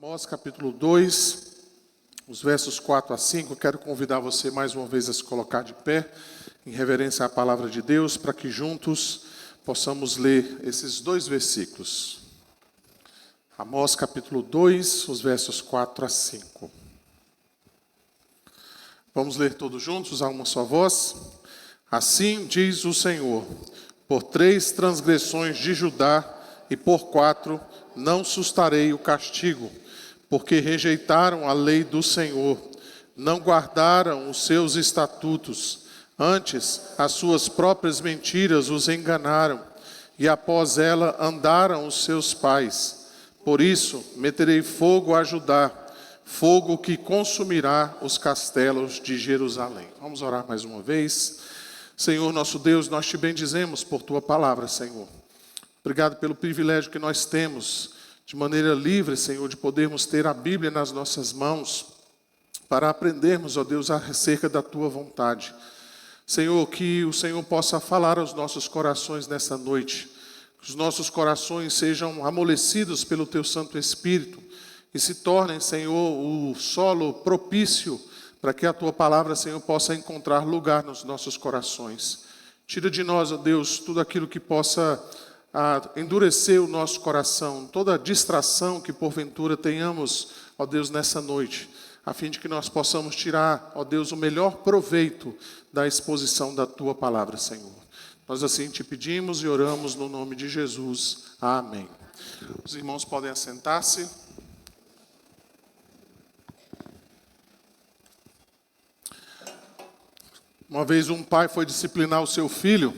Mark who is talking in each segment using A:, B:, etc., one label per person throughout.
A: Amós capítulo 2, os versos 4 a 5, eu quero convidar você mais uma vez a se colocar de pé, em reverência à palavra de Deus, para que juntos possamos ler esses dois versículos. Amós capítulo 2, os versos 4 a 5. Vamos ler todos juntos, a uma só voz? Assim diz o Senhor: por 3 transgressões de Judá e por 4 não sustarei o castigo, porque rejeitaram a lei do Senhor, não guardaram os seus estatutos, antes as suas próprias mentiras os enganaram, e após ela andaram os seus pais. Por isso meterei fogo a Judá, fogo que consumirá os castelos de Jerusalém. Vamos orar mais uma vez. Senhor nosso Deus, nós te bendizemos por tua palavra, Senhor. Obrigado pelo privilégio que nós temos, de maneira livre, Senhor, de podermos ter a Bíblia nas nossas mãos, para aprendermos, ó Deus, acerca da tua vontade. Senhor, que o Senhor possa falar aos nossos corações nessa noite, que os nossos corações sejam amolecidos pelo teu Santo Espírito, e se tornem, Senhor, o solo propício para que a tua palavra, Senhor, possa encontrar lugar nos nossos corações. Tira de nós, ó Deus, tudo aquilo que possa endurecer o nosso coração, toda distração que porventura tenhamos, ó Deus, nessa noite, a fim de que nós possamos tirar, ó Deus, o melhor proveito da exposição da tua palavra, Senhor. Nós assim te pedimos e oramos no nome de Jesus. Amém. Os irmãos podem assentar-se. Uma vez um pai foi disciplinar o seu filho,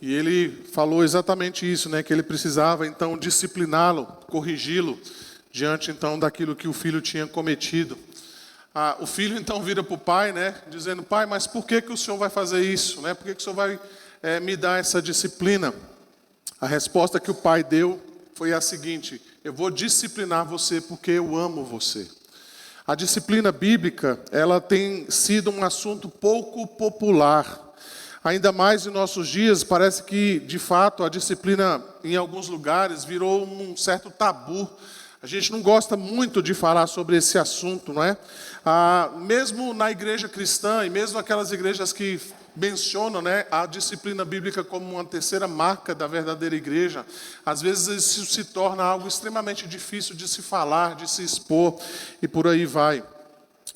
A: e ele falou exatamente isso, né? Que ele precisava então discipliná-lo, corrigi-lo, diante então daquilo que o filho tinha cometido. O filho então vira para o pai, né? Dizendo: pai, mas por que o senhor vai fazer isso, né? Por que o senhor vai me dar essa disciplina? A resposta que o pai deu foi a seguinte: eu vou disciplinar você porque eu amo você. A disciplina bíblica, ela tem sido um assunto pouco popular. Ainda mais em nossos dias, parece que, de fato, a disciplina, em alguns lugares, virou um certo tabu. A gente não gosta muito de falar sobre esse assunto, não é? Mesmo na igreja cristã, e mesmo aquelas igrejas que mencionam, né, a disciplina bíblica como uma terceira marca da verdadeira igreja, às vezes isso se torna algo extremamente difícil de se falar, de se expor, e por aí vai.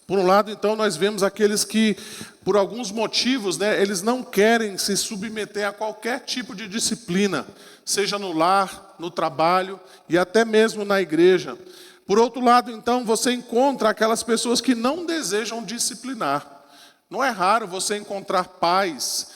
A: Por um lado, então, nós vemos aqueles que, por alguns motivos, né, eles não querem se submeter a qualquer tipo de disciplina, seja no lar, no trabalho e até mesmo na igreja. Por outro lado, então, você encontra aquelas pessoas que não desejam disciplinar. Não é raro você encontrar pais,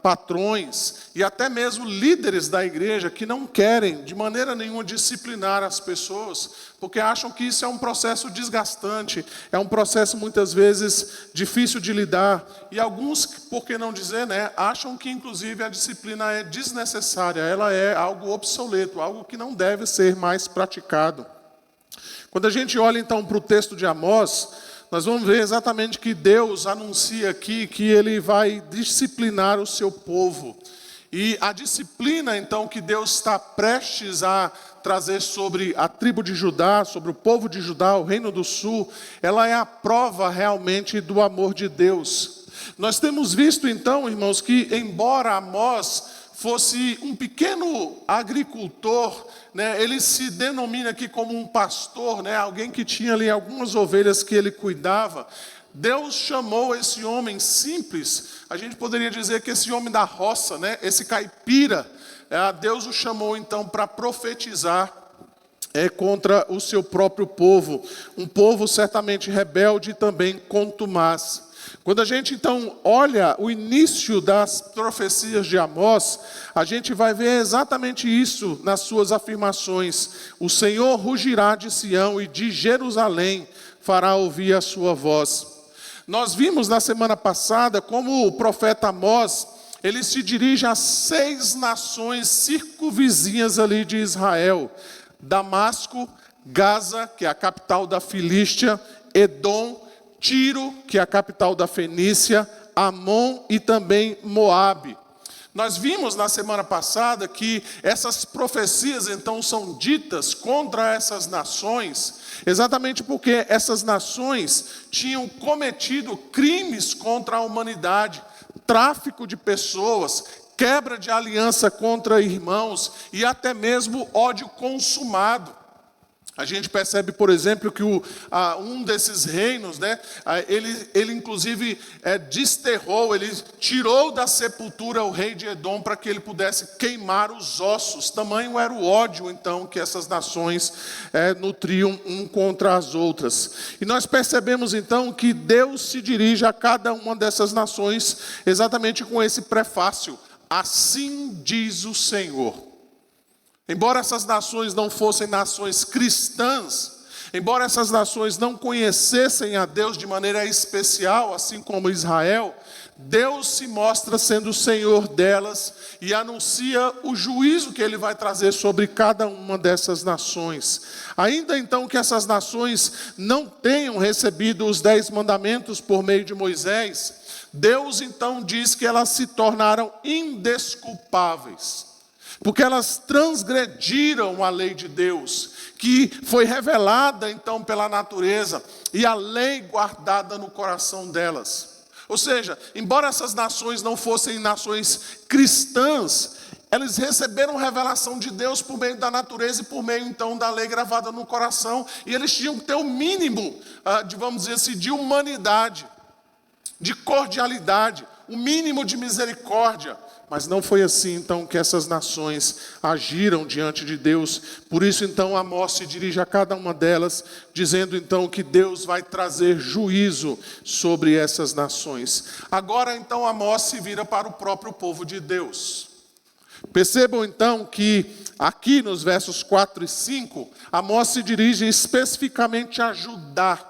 A: patrões e até mesmo líderes da igreja que não querem de maneira nenhuma disciplinar as pessoas, porque acham que isso é um processo desgastante, é um processo muitas vezes difícil de lidar, e alguns, por que não dizer, né, acham que inclusive a disciplina é desnecessária, ela é algo obsoleto, algo que não deve ser mais praticado. Quando a gente olha então para o texto de Amós, nós vamos ver exatamente que Deus anuncia aqui que Ele vai disciplinar o seu povo. E a disciplina, então, que Deus está prestes a trazer sobre a tribo de Judá, sobre o povo de Judá, o reino do sul, ela é a prova realmente do amor de Deus. Nós temos visto, então, irmãos, que embora Amós fosse um pequeno agricultor, né, ele se denomina aqui como um pastor, né, alguém que tinha ali algumas ovelhas que ele cuidava. Deus chamou esse homem simples, a gente poderia dizer que esse homem da roça, né, esse caipira, Deus o chamou então para profetizar contra o seu próprio povo, um povo certamente rebelde e também contumaz. Quando a gente então olha o início das profecias de Amós, a gente vai ver exatamente isso nas suas afirmações. O Senhor rugirá de Sião e de Jerusalém fará ouvir a sua voz. Nós vimos na semana passada como o profeta Amós, ele se dirige a 6 nações circunvizinhas ali de Israel: Damasco, Gaza, que é a capital da Filístia, Edom, Tiro, que é a capital da Fenícia, Amon e também Moabe. Nós vimos na semana passada que essas profecias então são ditas contra essas nações, exatamente porque essas nações tinham cometido crimes contra a humanidade, tráfico de pessoas, quebra de aliança contra irmãos e até mesmo ódio consumado. A gente percebe, por exemplo, que um desses reinos, né, ele inclusive desterrou, ele tirou da sepultura o rei de Edom para que ele pudesse queimar os ossos. Tamanho era o ódio, então, que essas nações nutriam um contra as outras. E nós percebemos, então, que Deus se dirige a cada uma dessas nações exatamente com esse prefácio: assim diz o Senhor. Embora essas nações não fossem nações cristãs, embora essas nações não conhecessem a Deus de maneira especial, assim como Israel, Deus se mostra sendo o Senhor delas e anuncia o juízo que Ele vai trazer sobre cada uma dessas nações. Ainda então que essas nações não tenham recebido os 10 mandamentos por meio de Moisés, Deus então diz que elas se tornaram indesculpáveis, porque elas transgrediram a lei de Deus, que foi revelada então pela natureza, e a lei guardada no coração delas. Ou seja, embora essas nações não fossem nações cristãs, elas receberam revelação de Deus por meio da natureza e por meio então da lei gravada no coração, e eles tinham que ter o mínimo, vamos dizer assim, de humanidade, de cordialidade, o mínimo de misericórdia. Mas não foi assim, então, que essas nações agiram diante de Deus. Por isso, então, Amós se dirige a cada uma delas, dizendo, então, que Deus vai trazer juízo sobre essas nações. Agora, então, Amós se vira para o próprio povo de Deus. Percebam, então, que aqui nos versos 4 e 5, Amós se dirige especificamente a Judá,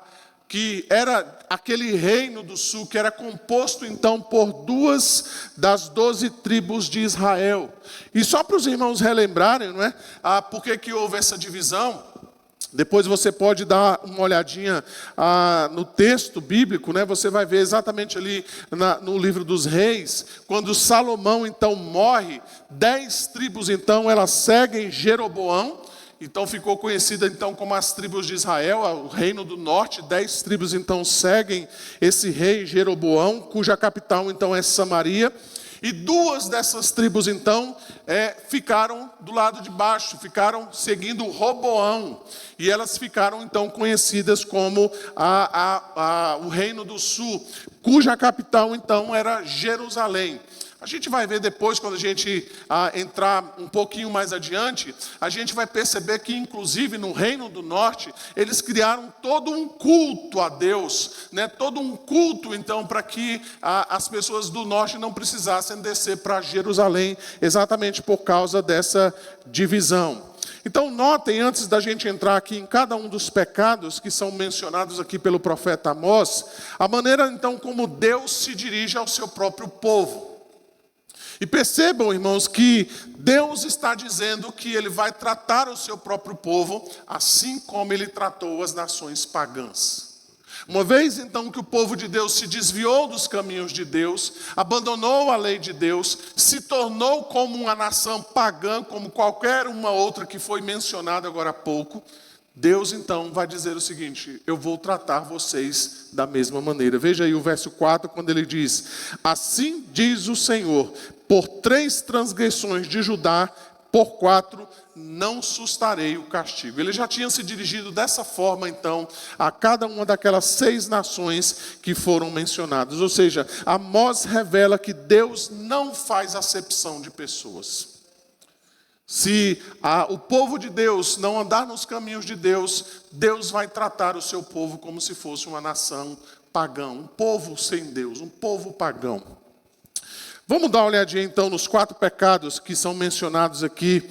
A: que era aquele reino do sul, que era composto então por 2 das 12 tribos de Israel. E só para os irmãos relembrarem, não é? Por que houve essa divisão? Depois você pode dar uma olhadinha no texto bíblico, né? Você vai ver exatamente ali no livro dos Reis, quando Salomão então morre, 10 tribos então elas seguem Jeroboão. Então ficou conhecida então como as tribos de Israel, o reino do norte. 10 tribos então seguem esse rei Jeroboão, cuja capital então é Samaria. E 2 dessas tribos então ficaram do lado de baixo, ficaram seguindo Roboão. E elas ficaram então conhecidas como o reino do sul, cuja capital então era Jerusalém. A gente vai ver depois, quando a gente entrar um pouquinho mais adiante, a gente vai perceber que, inclusive, no Reino do Norte, eles criaram todo um culto a Deus, né? Todo um culto, então, para que as pessoas do Norte não precisassem descer para Jerusalém, exatamente por causa dessa divisão. Então, notem, antes da gente entrar aqui em cada um dos pecados que são mencionados aqui pelo profeta Amós, a maneira, então, como Deus se dirige ao seu próprio povo. E percebam, irmãos, que Deus está dizendo que Ele vai tratar o seu próprio povo assim como Ele tratou as nações pagãs. Uma vez, então, que o povo de Deus se desviou dos caminhos de Deus, abandonou a lei de Deus, se tornou como uma nação pagã, como qualquer uma outra que foi mencionada agora há pouco, Deus, então, vai dizer o seguinte: eu vou tratar vocês da mesma maneira. Veja aí o verso 4, quando ele diz: assim diz o Senhor, por 3 transgressões de Judá, por 4 não sustarei o castigo. Ele já tinha se dirigido dessa forma, então, a cada uma daquelas 6 nações que foram mencionadas. Ou seja, Amós revela que Deus não faz acepção de pessoas. Se o povo de Deus não andar nos caminhos de Deus, Deus vai tratar o seu povo como se fosse uma nação pagã, um povo sem Deus, um povo pagão. Vamos dar uma olhadinha então nos 4 pecados que são mencionados aqui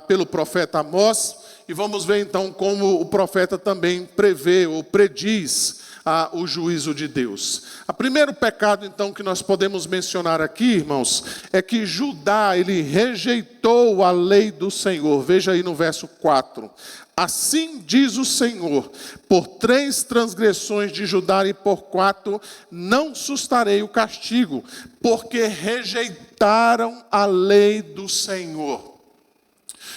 A: pelo profeta Amós. e vamos ver então como o profeta também prevê ou prediz o juízo de Deus. O primeiro pecado então que nós podemos mencionar aqui, irmãos, é que Judá, ele rejeitou a lei do Senhor. Veja aí no verso 4. Assim diz o Senhor, por 3 transgressões de Judá e por 4 não sustarei o castigo, porque rejeitaram a lei do Senhor.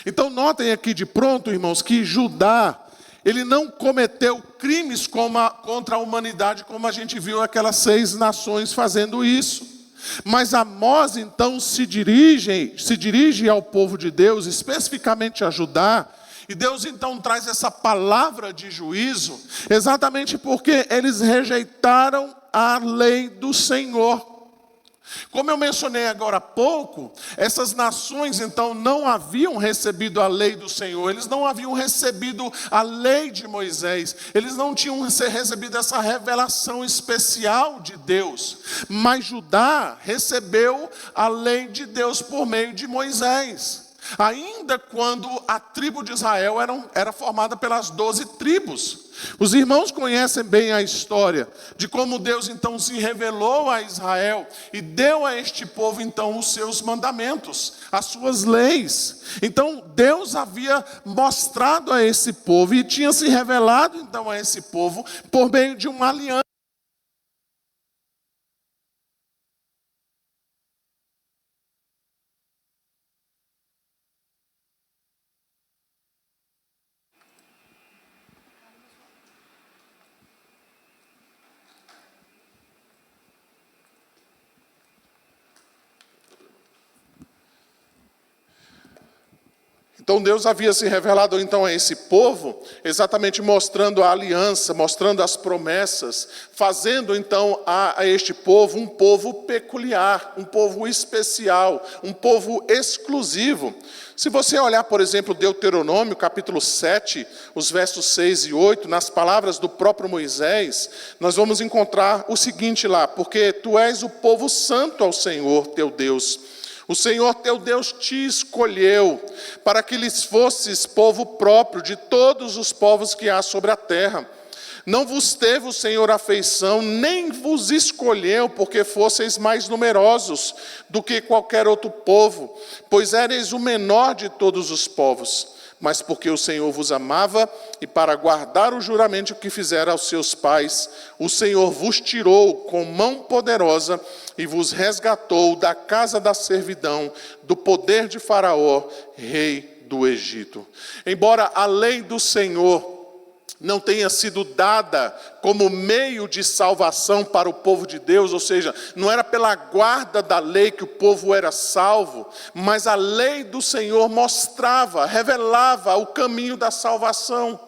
A: Então notem aqui de pronto, irmãos, que Judá, ele não cometeu crimes contra a humanidade, como a gente viu aquelas 6 nações fazendo isso. Mas Amós então se dirige ao povo de Deus, especificamente a Judá, e Deus então traz essa palavra de juízo, exatamente porque eles rejeitaram a lei do Senhor. Como eu mencionei agora há pouco, essas nações então não haviam recebido a lei do Senhor, eles não haviam recebido a lei de Moisés, eles não tinham recebido essa revelação especial de Deus, mas Judá recebeu a lei de Deus por meio de Moisés. Ainda quando a tribo de Israel era formada pelas 12 tribos. Os irmãos conhecem bem a história de como Deus então se revelou a Israel e deu a este povo então os seus mandamentos, as suas leis. Então Deus havia mostrado a esse povo e tinha se revelado então a esse povo por meio de uma aliança. Então Deus havia se revelado então a esse povo, exatamente mostrando a aliança, mostrando as promessas, fazendo então a este povo um povo peculiar, um povo especial, um povo exclusivo. Se você olhar, por exemplo, Deuteronômio, capítulo 7, os versos 6 e 8, nas palavras do próprio Moisés, nós vamos encontrar o seguinte lá: porque tu és o povo santo ao Senhor teu Deus. O Senhor teu Deus te escolheu para que lhes fosses povo próprio de todos os povos que há sobre a terra. Não vos teve o Senhor afeição, nem vos escolheu porque fosseis mais numerosos do que qualquer outro povo, pois éreis o menor de todos os povos. Mas porque o Senhor vos amava e para guardar o juramento que fizera aos seus pais, o Senhor vos tirou com mão poderosa e vos resgatou da casa da servidão, do poder de Faraó, rei do Egito. Embora a lei do Senhor não tenha sido dada como meio de salvação para o povo de Deus, ou seja, não era pela guarda da lei que o povo era salvo, mas a lei do Senhor mostrava, revelava o caminho da salvação.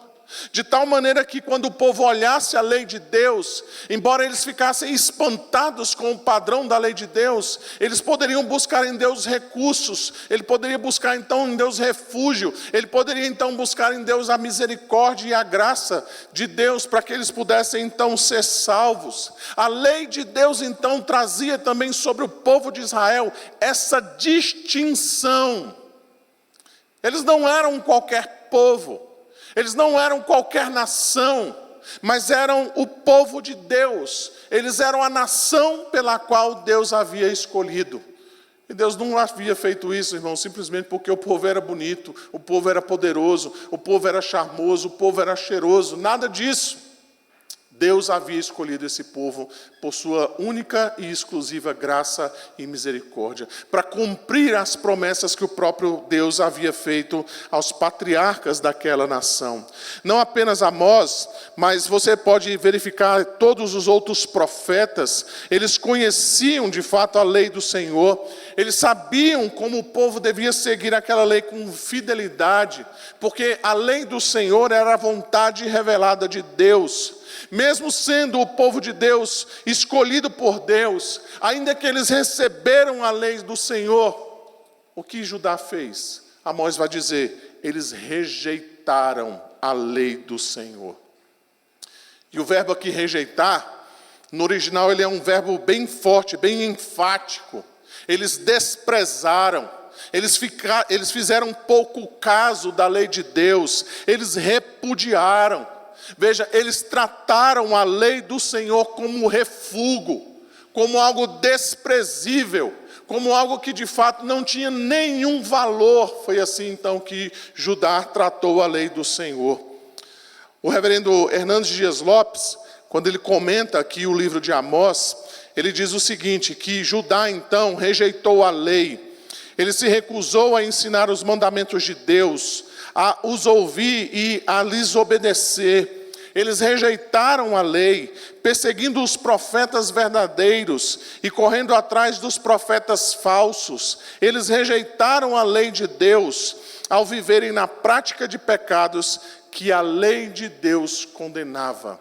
A: De tal maneira que quando o povo olhasse a lei de Deus, embora eles ficassem espantados com o padrão da lei de Deus, eles poderiam buscar em Deus recursos, ele poderia buscar então em Deus refúgio, ele poderia então buscar em Deus a misericórdia e a graça de Deus para que eles pudessem então ser salvos. A lei de Deus então trazia também sobre o povo de Israel essa distinção. Eles não eram qualquer povo. Eles não eram qualquer nação, mas eram o povo de Deus. Eles eram a nação pela qual Deus havia escolhido. E Deus não havia feito isso, irmão, simplesmente porque o povo era bonito, o povo era poderoso, o povo era charmoso, o povo era cheiroso, nada disso. Deus havia escolhido esse povo por sua única e exclusiva graça e misericórdia, para cumprir as promessas que o próprio Deus havia feito aos patriarcas daquela nação. Não apenas Amós, mas você pode verificar todos os outros profetas, eles conheciam de fato a lei do Senhor, eles sabiam como o povo devia seguir aquela lei com fidelidade, porque a lei do Senhor era a vontade revelada de Deus. Mesmo sendo o povo de Deus, escolhido por Deus, ainda que eles receberam a lei do Senhor, o que Judá fez? Amós vai dizer, eles rejeitaram a lei do Senhor. E o verbo aqui rejeitar, no original ele é um verbo bem forte, bem enfático. Eles desprezaram, eles fizeram pouco caso da lei de Deus, eles repudiaram. Veja, eles trataram a lei do Senhor como refúgio, como algo desprezível, como algo que de fato não tinha nenhum valor. Foi assim então que Judá tratou a lei do Senhor. O reverendo Hernandes Dias Lopes, quando ele comenta aqui o livro de Amós, ele diz o seguinte, que Judá então rejeitou a lei, ele se recusou a ensinar os mandamentos de Deus, a os ouvir e a lhes obedecer. Eles rejeitaram a lei, perseguindo os profetas verdadeiros e correndo atrás dos profetas falsos. Eles rejeitaram a lei de Deus ao viverem na prática de pecados que a lei de Deus condenava.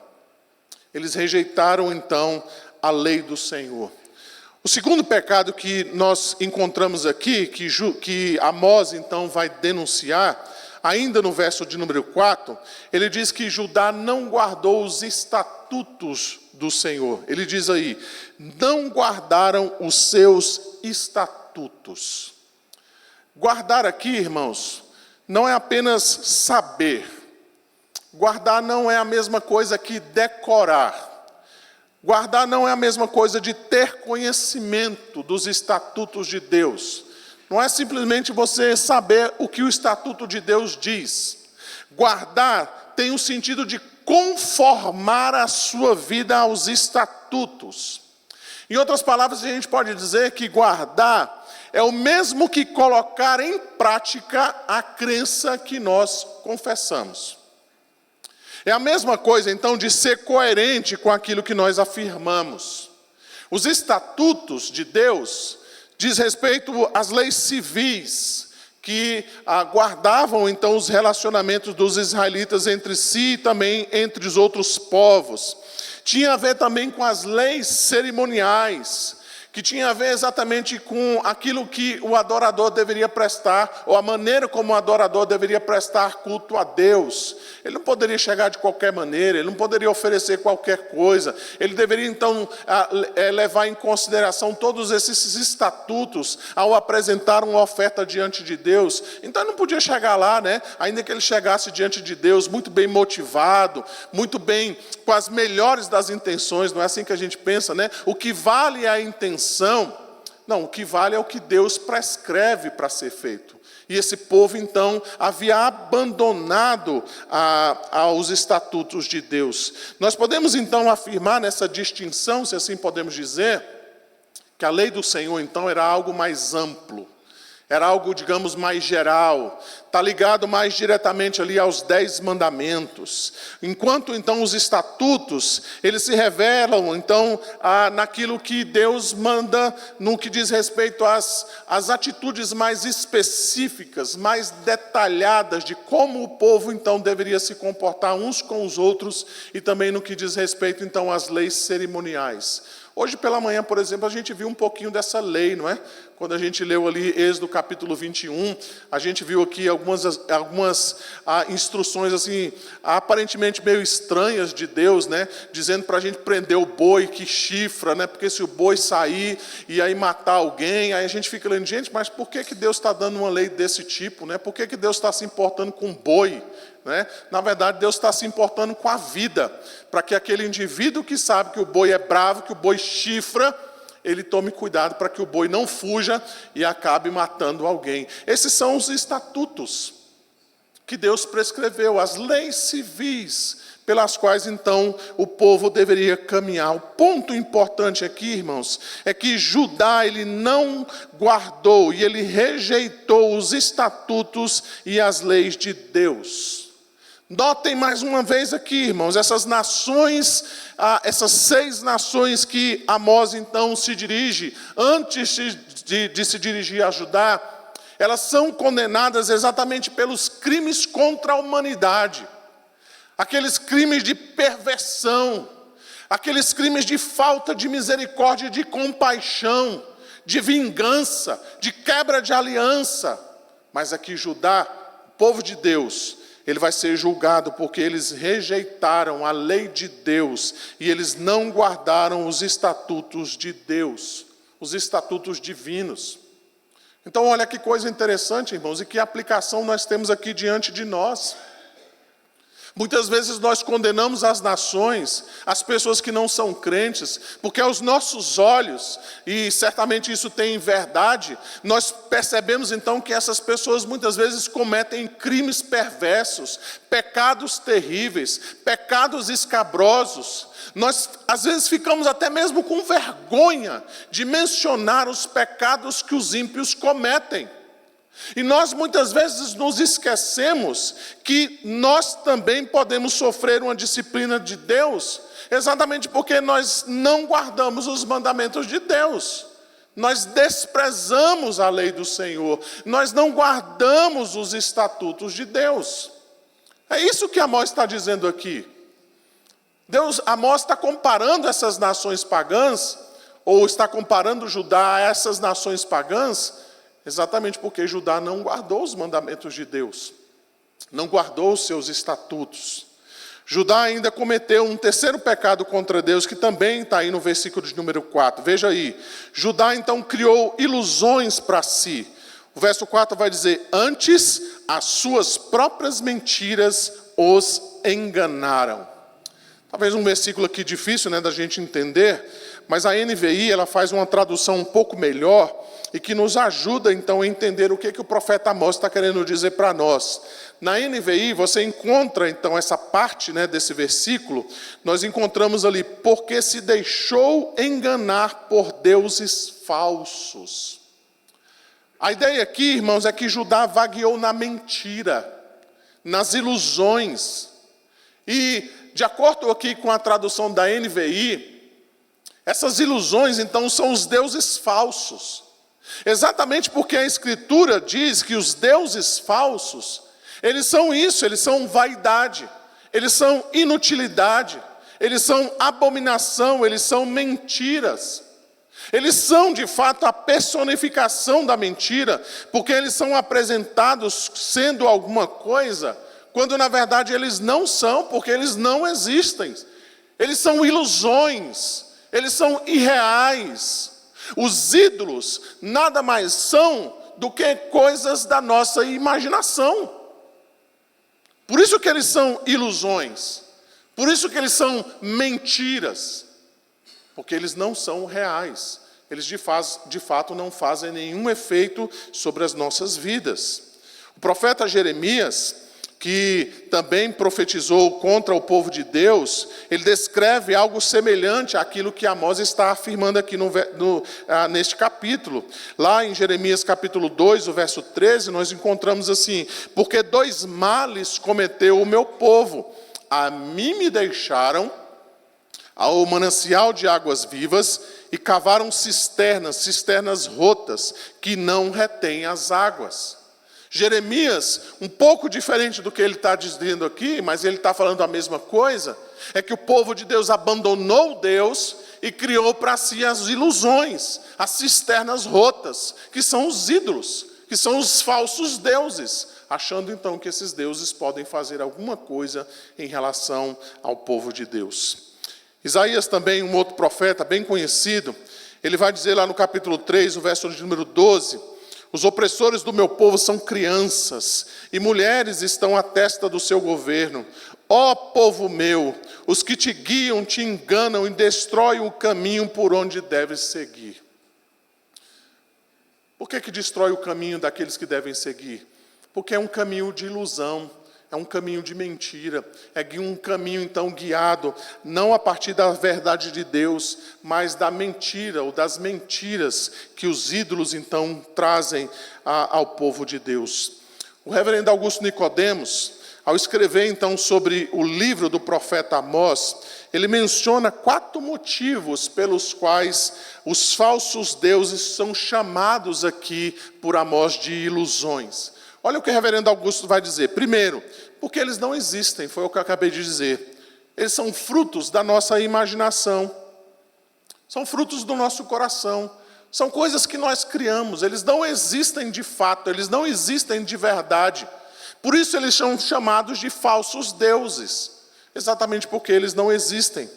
A: Eles rejeitaram então a lei do Senhor. O segundo pecado que nós encontramos aqui, que Amós então vai denunciar, ainda no verso de número 4, ele diz que Judá não guardou os estatutos do Senhor. Ele diz aí, não guardaram os seus estatutos. Guardar aqui, irmãos, não é apenas saber. Guardar não é a mesma coisa que decorar. Guardar não é a mesma coisa de ter conhecimento dos estatutos de Deus. Não é simplesmente você saber o que o estatuto de Deus diz. Guardar tem o sentido de conformar a sua vida aos estatutos. Em outras palavras, a gente pode dizer que guardar é o mesmo que colocar em prática a crença que nós confessamos. É a mesma coisa, então, de ser coerente com aquilo que nós afirmamos. Os estatutos de Deus diz respeito às leis civis, que guardavam, então, os relacionamentos dos israelitas entre si e também entre os outros povos. Tinha a ver também com as leis cerimoniais, que tinha a ver exatamente com aquilo que o adorador deveria prestar, ou a maneira como o adorador deveria prestar culto a Deus. Ele não poderia chegar de qualquer maneira, ele não poderia oferecer qualquer coisa, ele deveria então levar em consideração todos esses estatutos ao apresentar uma oferta diante de Deus. Então ele não podia chegar lá, ainda que ele chegasse diante de Deus muito bem motivado, muito bem, com as melhores das intenções, não é assim que a gente pensa, O que vale é a intenção. Não, o que vale é o que Deus prescreve para ser feito. E esse povo, então, havia abandonado os estatutos de Deus. Nós podemos, então, afirmar nessa distinção, se assim podemos dizer, que a lei do Senhor, então, era algo mais amplo. Era algo, digamos, mais geral. Está ligado mais diretamente ali aos 10 mandamentos. Enquanto, então, os estatutos, eles se revelam, então, naquilo que Deus manda, no que diz respeito às atitudes mais específicas, mais detalhadas, de como o povo, então, deveria se comportar uns com os outros, e também no que diz respeito, então, às leis cerimoniais. Hoje pela manhã, por exemplo, a gente viu um pouquinho dessa lei, não é? Quando a gente leu ali Êxodo capítulo 21, a gente viu aqui algumas instruções assim, aparentemente meio estranhas de Deus, dizendo para a gente prender o boi que chifra, porque se o boi sair e aí matar alguém, aí a gente fica lendo, gente, mas por que Deus está dando uma lei desse tipo? Por que Deus está se importando com o boi? Na verdade, Deus está se importando com a vida, para que aquele indivíduo que sabe que o boi é bravo, que o boi chifra, ele tome cuidado para que o boi não fuja e acabe matando alguém. Esses são os estatutos que Deus prescreveu, as leis civis pelas quais então o povo deveria caminhar. O ponto importante aqui, irmãos, é que Judá ele não guardou e ele rejeitou os estatutos e as leis de Deus. Notem mais uma vez aqui, irmãos, essas nações, essas 6 nações que Amós então se dirige, antes de se dirigir a Judá, elas são condenadas exatamente pelos crimes contra a humanidade. Aqueles crimes de perversão, aqueles crimes de falta de misericórdia, de compaixão, de vingança, de quebra de aliança. Mas aqui Judá, o povo de Deus, ele vai ser julgado porque eles rejeitaram a lei de Deus e eles não guardaram os estatutos de Deus, os estatutos divinos.
B: Então olha que coisa interessante, irmãos, e que aplicação nós temos aqui diante de nós. Muitas vezes nós condenamos as nações, as pessoas que não são crentes, porque aos nossos olhos, e certamente isso tem verdade, nós percebemos então que essas pessoas muitas vezes cometem crimes perversos, pecados terríveis, pecados escabrosos. Nós às vezes ficamos até mesmo com vergonha de mencionar os pecados que os ímpios cometem. E nós muitas vezes nos esquecemos que nós também podemos sofrer uma disciplina de Deus, exatamente porque nós não guardamos os mandamentos de Deus. Nós desprezamos a lei do Senhor, nós não guardamos os estatutos de Deus. É isso que Amós está dizendo aqui. Amós está comparando essas nações pagãs, ou está comparando Judá a essas nações pagãs, exatamente porque Judá não guardou os mandamentos de Deus, não guardou os seus estatutos. Judá ainda cometeu um terceiro pecado contra Deus, que também está aí no versículo de número 4. Veja aí, Judá então criou ilusões para si. O verso 4 vai dizer: antes as suas próprias mentiras os enganaram. Talvez um versículo aqui difícil, da gente entender, mas a NVI ela faz uma tradução um pouco melhor, e que nos ajuda, então, a entender o que o profeta Amós está querendo dizer para nós. Na NVI, você encontra, então, essa parte desse versículo, nós encontramos ali: porque se deixou enganar por deuses falsos. A ideia aqui, irmãos, é que Judá vagueou na mentira, nas ilusões. E, de acordo aqui com a tradução da NVI, essas ilusões, então, são os deuses falsos. Exatamente porque a Escritura diz que os deuses falsos, eles são isso, eles são vaidade, eles são inutilidade, eles são abominação, eles são mentiras. Eles são, de fato, a personificação da mentira, porque eles são apresentados sendo alguma coisa, quando na verdade eles não são, porque eles não existem. Eles são ilusões, eles são irreais. Os ídolos nada mais são do que coisas da nossa imaginação. Por isso que eles são ilusões. Por isso que eles são mentiras. Porque eles não são reais. Eles de fato não fazem nenhum efeito sobre as nossas vidas. O profeta Jeremias, que também profetizou contra o povo de Deus, ele descreve algo semelhante àquilo que Amós está afirmando aqui neste capítulo. Lá em Jeremias capítulo 2, o verso 13, nós encontramos assim: porque 2 males cometeu o meu povo, a mim me deixaram ao manancial de águas vivas e cavaram cisternas rotas, que não retêm as águas. Jeremias, um pouco diferente do que ele está dizendo aqui, mas ele está falando a mesma coisa, é que o povo de Deus abandonou Deus e criou para si as ilusões, as cisternas rotas, que são os ídolos, que são os falsos deuses, achando então que esses deuses podem fazer alguma coisa em relação ao povo de Deus. Isaías também, um outro profeta bem conhecido, ele vai dizer lá no capítulo 3, o verso de número 12, os opressores do meu povo são crianças, e mulheres estão à testa do seu governo. Ó povo meu, os que te guiam te enganam e destroem o caminho por onde deves seguir. Por que destrói o caminho daqueles que devem seguir? Porque é um caminho de ilusão, é um caminho de mentira, é um caminho então guiado, não a partir da verdade de Deus, mas da mentira, ou das mentiras que os ídolos então trazem ao povo de Deus. O reverendo Augusto Nicodemos, ao escrever então sobre o livro do profeta Amós, ele menciona 4 motivos pelos quais os falsos deuses são chamados aqui por Amós de ilusões. Olha o que o reverendo Augusto vai dizer. Primeiro, porque eles não existem, foi o que eu acabei de dizer. Eles são frutos da nossa imaginação. São frutos do nosso coração. São coisas que nós criamos. Eles não existem de fato, eles não existem de verdade. Por isso eles são chamados de falsos deuses. Exatamente porque eles não existem.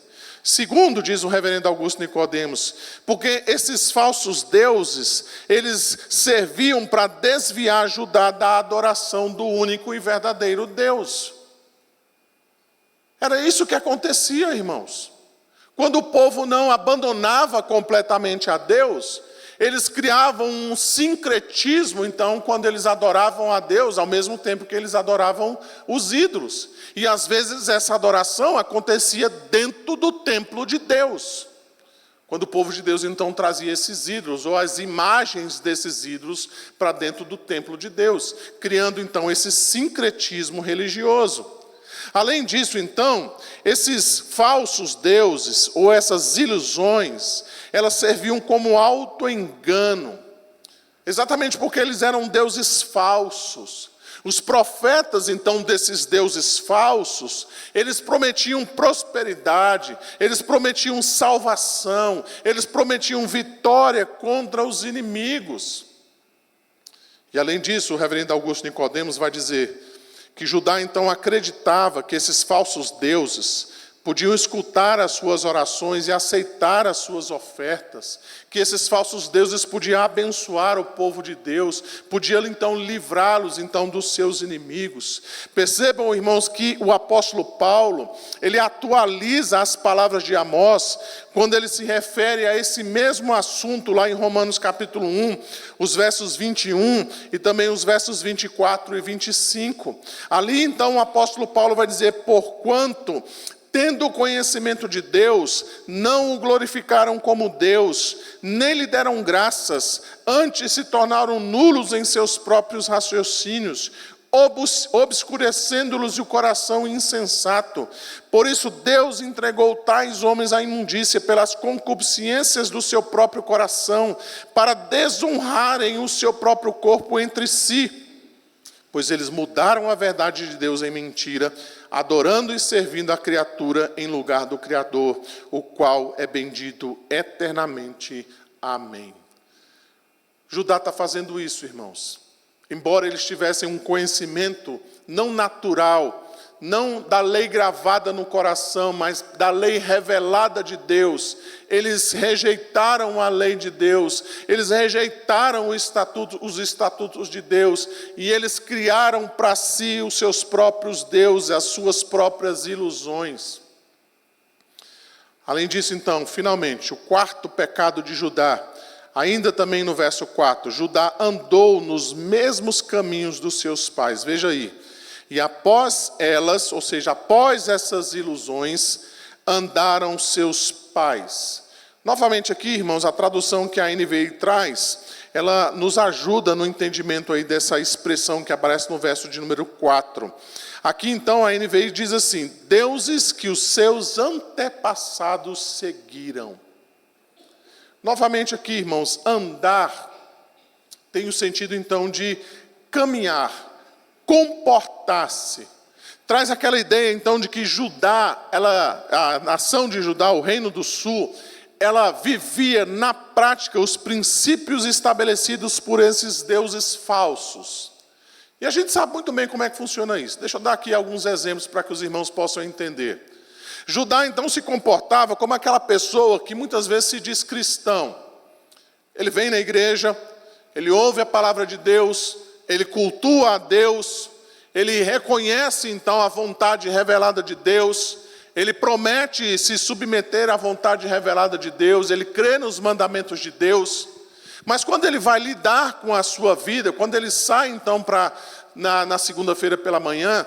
B: Segundo, diz o reverendo Augusto Nicodemos, porque esses falsos deuses, eles serviam para desviar Judá da adoração do único e verdadeiro Deus. Era isso que acontecia, irmãos. Quando o povo não abandonava completamente a Deus, eles criavam um sincretismo, então, quando eles adoravam a Deus, ao mesmo tempo que eles adoravam os ídolos. E às vezes essa adoração acontecia dentro do templo de Deus. Quando o povo de Deus então trazia esses ídolos, ou as imagens desses ídolos, para dentro do templo de Deus, criando então esse sincretismo religioso. Além disso, então, esses falsos deuses, ou essas ilusões, elas serviam como auto-engano, exatamente porque eles eram deuses falsos. Os profetas, então, desses deuses falsos, eles prometiam prosperidade, eles prometiam salvação, eles prometiam vitória contra os inimigos. E além disso, o reverendo Augusto Nicodemos vai dizer que Judá, então, acreditava que esses falsos deuses podiam escutar as suas orações e aceitar as suas ofertas, que esses falsos deuses podiam abençoar o povo de Deus, podiam então livrá-los então dos seus inimigos. Percebam, irmãos, que o apóstolo Paulo, ele atualiza as palavras de Amós, quando ele se refere a esse mesmo assunto lá em Romanos capítulo 1, os versos 21 e também os versos 24 e 25. Ali então o apóstolo Paulo vai dizer: porquanto, tendo conhecimento de Deus, não o glorificaram como Deus, nem lhe deram graças, antes se tornaram nulos em seus próprios raciocínios, obscurecendo-lhes o coração insensato. Por isso Deus entregou tais homens à imundícia pelas concupiscências do seu próprio coração, para desonrarem o seu próprio corpo entre si. Pois eles mudaram a verdade de Deus em mentira, adorando e servindo a criatura em lugar do Criador, o qual é bendito eternamente. Amém. Judá está fazendo isso, irmãos. Embora eles tivessem um conhecimento não natural, não da lei gravada no coração, mas da lei revelada de Deus, eles rejeitaram a lei de Deus, eles rejeitaram os estatutos de Deus, e eles criaram para si os seus próprios deuses, as suas próprias ilusões. Além disso, então, finalmente, o quarto pecado de Judá, ainda também no verso 4, Judá andou nos mesmos caminhos dos seus pais. Veja aí. E após elas, ou seja, após essas ilusões, andaram seus pais. Novamente aqui, irmãos, a tradução que a NVI traz, ela nos ajuda no entendimento aí dessa expressão que aparece no verso de número 4. Aqui, então, a NVI diz assim: deuses que os seus antepassados seguiram. Novamente aqui, irmãos, andar tem o sentido, então, de caminhar, comportar-se. Traz aquela ideia, então, de que Judá, a nação de Judá, o reino do sul, ela vivia na prática os princípios estabelecidos por esses deuses falsos. E a gente sabe muito bem como é que funciona isso. Deixa eu dar aqui alguns exemplos para que os irmãos possam entender. Judá, então, se comportava como aquela pessoa que muitas vezes se diz cristão. Ele vem na igreja, ele ouve a palavra de Deus, ele cultua a Deus, ele reconhece então a vontade revelada de Deus, ele promete se submeter à vontade revelada de Deus, ele crê nos mandamentos de Deus, mas quando ele vai lidar com a sua vida, quando ele sai então na segunda-feira pela manhã,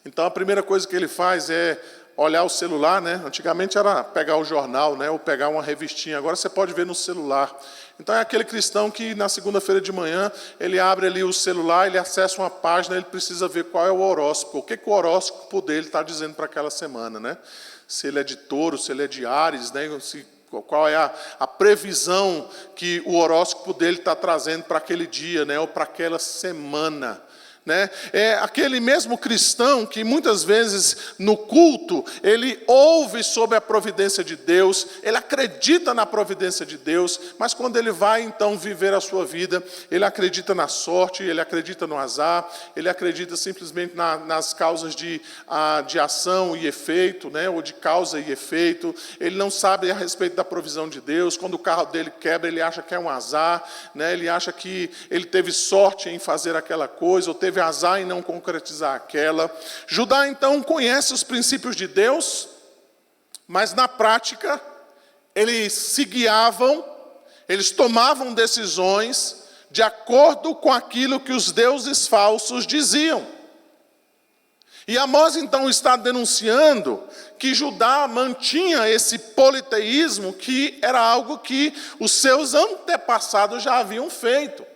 B: então a primeira coisa que ele faz é olhar o celular, né? Antigamente era pegar o jornal, né? Ou pegar uma revistinha, agora você pode ver no celular. Então é aquele cristão que na segunda-feira de manhã, ele abre ali o celular, ele acessa uma página, ele precisa ver qual é o horóscopo, o que o horóscopo dele está dizendo para aquela semana, né? Se ele é de touro, se ele é de Áries, né? Qual é a previsão que o horóscopo dele está trazendo para aquele dia, né? Ou para aquela semana. né? É aquele mesmo cristão que muitas vezes no culto, ele ouve sobre a providência de Deus, ele acredita na providência de Deus, mas quando ele vai então viver a sua vida, ele acredita na sorte, ele acredita no azar, ele acredita simplesmente nas causas de ação e efeito, né? Ou de causa e efeito, ele não sabe a respeito da provisão de Deus. Quando o carro dele quebra, ele acha que é um azar, né? Ele acha que ele teve sorte em fazer aquela coisa, ou teve azar em não concretizar aquela. Judá então conhece os princípios de Deus, mas na prática eles se guiavam, eles tomavam decisões de acordo com aquilo que os deuses falsos diziam. E Amós então está denunciando que Judá mantinha esse politeísmo, que era algo que os seus antepassados já haviam feito.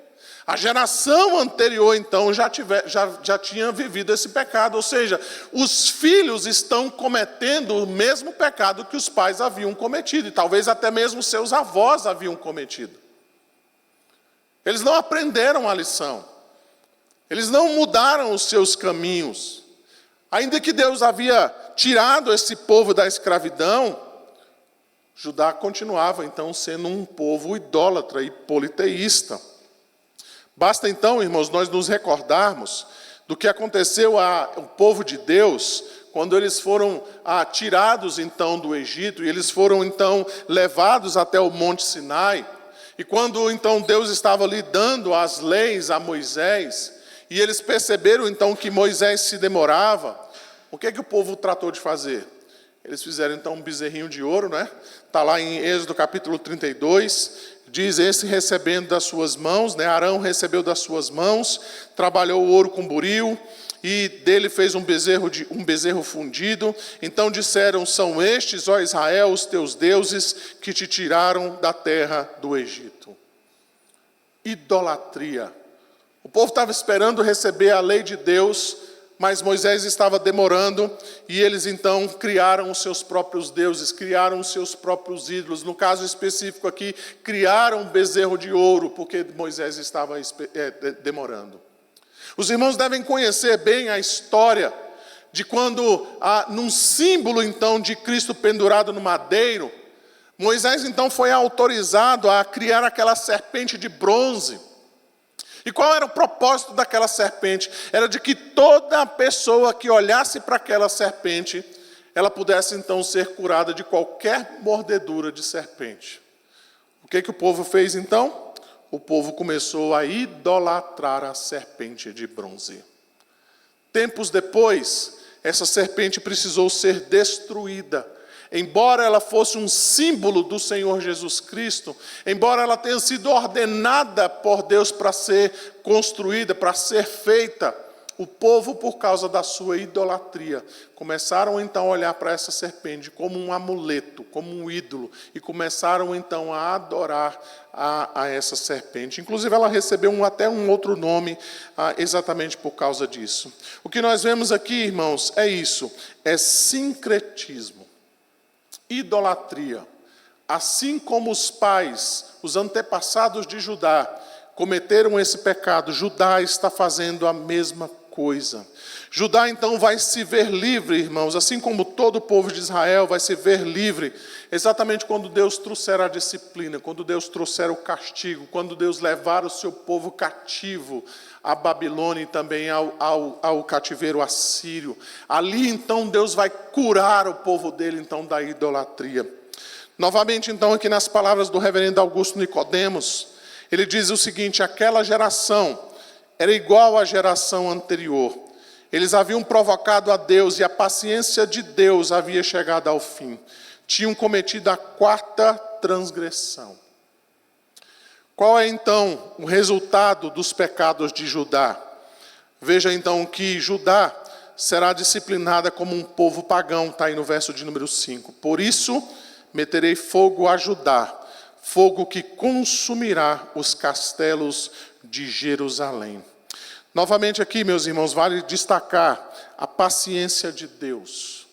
B: A geração anterior, então, já tinha vivido esse pecado. Ou seja, os filhos estão cometendo o mesmo pecado que os pais haviam cometido. E talvez até mesmo seus avós haviam cometido. Eles não aprenderam a lição. Eles não mudaram os seus caminhos. Ainda que Deus havia tirado esse povo da escravidão, Judá continuava, então, sendo um povo idólatra e politeísta. Basta então, irmãos, nós nos recordarmos do que aconteceu ao povo de Deus quando eles foram tirados então do Egito e eles foram então levados até o Monte Sinai. E quando então Deus estava lhe dando as leis a Moisés e eles perceberam então que Moisés se demorava, o que o povo tratou de fazer? Eles fizeram então um bezerrinho de ouro, né? Está lá em Êxodo capítulo 32, diz, esse recebendo das suas mãos, né? Arão recebeu das suas mãos, trabalhou o ouro com buril, e dele fez um bezerro fundido. Então disseram, são estes, ó Israel, os teus deuses, que te tiraram da terra do Egito. Idolatria. O povo estava esperando receber a lei de Deus, mas Moisés estava demorando, e eles então criaram os seus próprios deuses, criaram os seus próprios ídolos. No caso específico aqui, criaram um bezerro de ouro, porque Moisés estava demorando. Os irmãos devem conhecer bem a história de quando, num símbolo então de Cristo pendurado no madeiro, Moisés então foi autorizado a criar aquela serpente de bronze. E qual era o propósito daquela serpente? Era de que toda pessoa que olhasse para aquela serpente, ela pudesse então ser curada de qualquer mordedura de serpente. O que o povo fez então? O povo começou a idolatrar a serpente de bronze. Tempos depois, essa serpente precisou ser destruída. Embora ela fosse um símbolo do Senhor Jesus Cristo, embora ela tenha sido ordenada por Deus para ser construída, para ser feita, o povo, por causa da sua idolatria, começaram então a olhar para essa serpente como um amuleto, como um ídolo, e começaram então a adorar a essa serpente. Inclusive ela recebeu até um outro nome exatamente por causa disso. O que nós vemos aqui, irmãos, é isso, é sincretismo. Idolatria. Assim como os pais, os antepassados de Judá, cometeram esse pecado, Judá está fazendo a mesma coisa. Judá então vai se ver livre, irmãos, assim como todo o povo de Israel vai se ver livre, exatamente quando Deus trouxer a disciplina, quando Deus trouxer o castigo, quando Deus levar o seu povo cativo à Babilônia e também ao cativeiro assírio. Ali então Deus vai curar o povo dele então da idolatria. Novamente então aqui nas palavras do reverendo Augusto Nicodemos, ele diz o seguinte, aquela geração era igual à geração anterior. Eles haviam provocado a Deus e a paciência de Deus havia chegado ao fim. Tinham cometido a 4ª transgressão. Qual é então o resultado dos pecados de Judá? Veja então que Judá será disciplinada como um povo pagão, está aí no verso de número 5. Por isso meterei fogo a Judá, fogo que consumirá os castelos de Jerusalém. Novamente aqui, meus irmãos, vale destacar a paciência de Deus.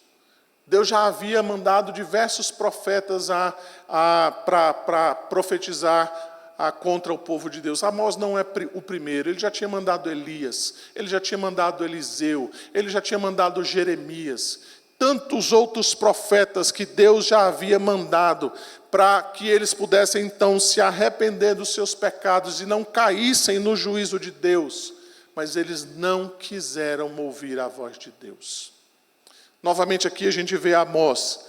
B: Deus já havia mandado diversos profetas para profetizar contra o povo de Deus. Amós não é o primeiro, ele já tinha mandado Elias, ele já tinha mandado Eliseu, ele já tinha mandado Jeremias, tantos outros profetas que Deus já havia mandado para que eles pudessem então se arrepender dos seus pecados e não caíssem no juízo de Deus, mas eles não quiseram ouvir a voz de Deus. Novamente aqui a gente vê Amós,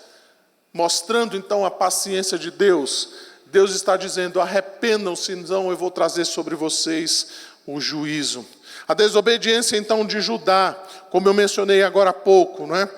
B: mostrando então a paciência de Deus. Deus está dizendo, arrependam-se, senão eu vou trazer sobre vocês o juízo. A desobediência então de Judá, como eu mencionei agora há pouco, não é?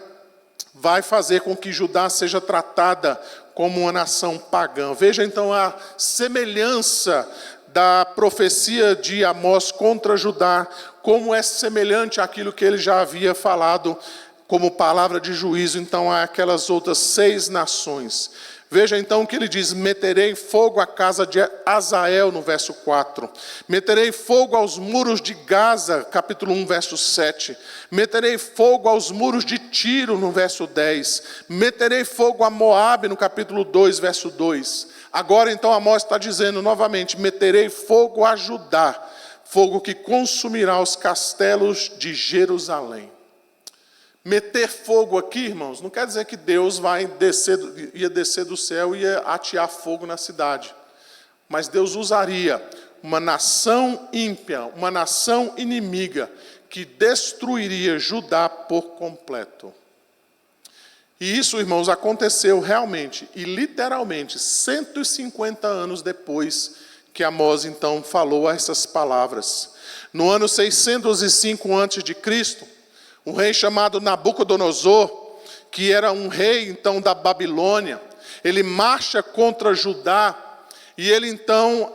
B: Vai fazer com que Judá seja tratada como uma nação pagã. Veja então a semelhança da profecia de Amós contra Judá, como é semelhante àquilo que ele já havia falado como palavra de juízo, então, àquelas outras 6 nações. Veja então que ele diz, meterei fogo à casa de Azael, no verso 4. Meterei fogo aos muros de Gaza, capítulo 1, verso 7. Meterei fogo aos muros de Tiro, no verso 10. Meterei fogo a Moabe, no capítulo 2, verso 2. Agora então Amós está dizendo novamente, meterei fogo a Judá, fogo que consumirá os castelos de Jerusalém. Meter fogo aqui, irmãos, não quer dizer que Deus ia descer do céu e ia atear fogo na cidade. Mas Deus usaria uma nação ímpia, uma nação inimiga, que destruiria Judá por completo. E isso, irmãos, aconteceu realmente e literalmente 150 anos depois que Amós então falou essas palavras. No ano 605 a.C., um rei chamado Nabucodonosor, que era um rei então da Babilônia, ele marcha contra Judá, e ele então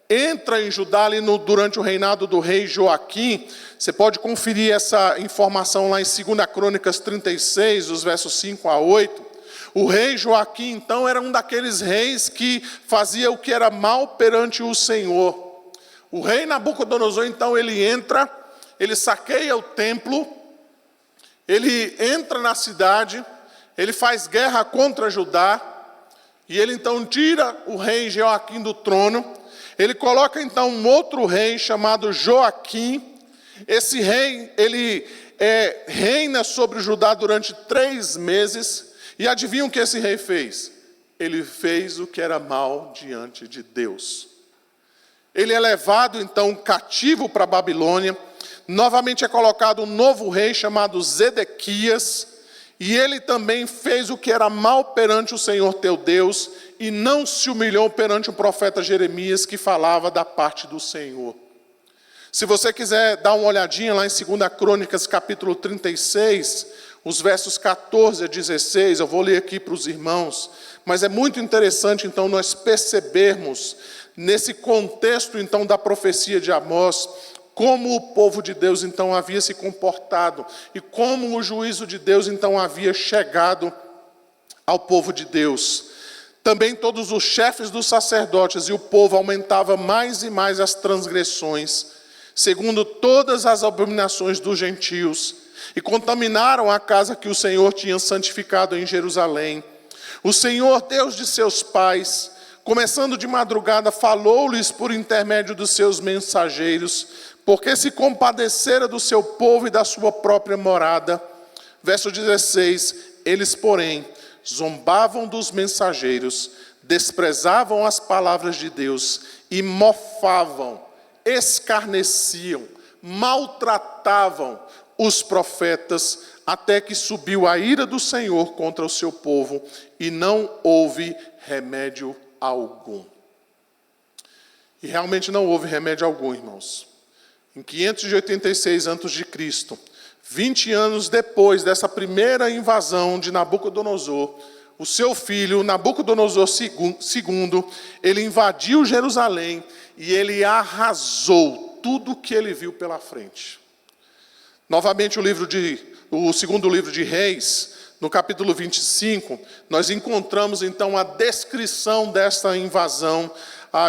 B: entra em Judá ali durante o reinado do rei Joaquim. Você pode conferir essa informação lá em 2 Crônicas 36, os versos 5 a 8. O rei Joaquim então era um daqueles reis que fazia o que era mal perante o Senhor. O rei Nabucodonosor então ele entra, ele saqueia o templo, ele entra na cidade, ele faz guerra contra Judá, e ele então tira o rei Joaquim do trono, ele coloca então um outro rei chamado Joaquim. Esse rei, ele reina sobre Judá durante 3 meses, e adivinham o que esse rei fez? Ele fez o que era mal diante de Deus. Ele é levado então cativo para a Babilônia. Novamente é colocado um novo rei chamado Zedequias, e ele também fez o que era mal perante o Senhor teu Deus, e não se humilhou perante o profeta Jeremias, que falava da parte do Senhor. Se você quiser dar uma olhadinha lá em 2 Crônicas, capítulo 36, os versos 14 a 16, eu vou ler aqui para os irmãos, mas é muito interessante então nós percebermos, nesse contexto então da profecia de Amós, como o povo de Deus então havia se comportado e como o juízo de Deus então havia chegado ao povo de Deus. Também todos os chefes dos sacerdotes e o povo aumentava mais e mais as transgressões, segundo todas as abominações dos gentios, e contaminaram a casa que o Senhor tinha santificado em Jerusalém. O Senhor, Deus de seus pais, começando de madrugada, falou-lhes por intermédio dos seus mensageiros, porque se compadecera do seu povo e da sua própria morada. Verso 16, eles, porém, zombavam dos mensageiros, desprezavam as palavras de Deus e mofavam, escarneciam, maltratavam os profetas, até que subiu a ira do Senhor contra o seu povo, e não houve remédio algum. E realmente não houve remédio algum, irmãos. Em 586 a.C., 20 anos depois dessa primeira invasão de Nabucodonosor, o seu filho, Nabucodonosor II, ele invadiu Jerusalém e ele arrasou tudo o que ele viu pela frente. Novamente o segundo livro de Reis, no capítulo 25, nós encontramos então a descrição desta invasão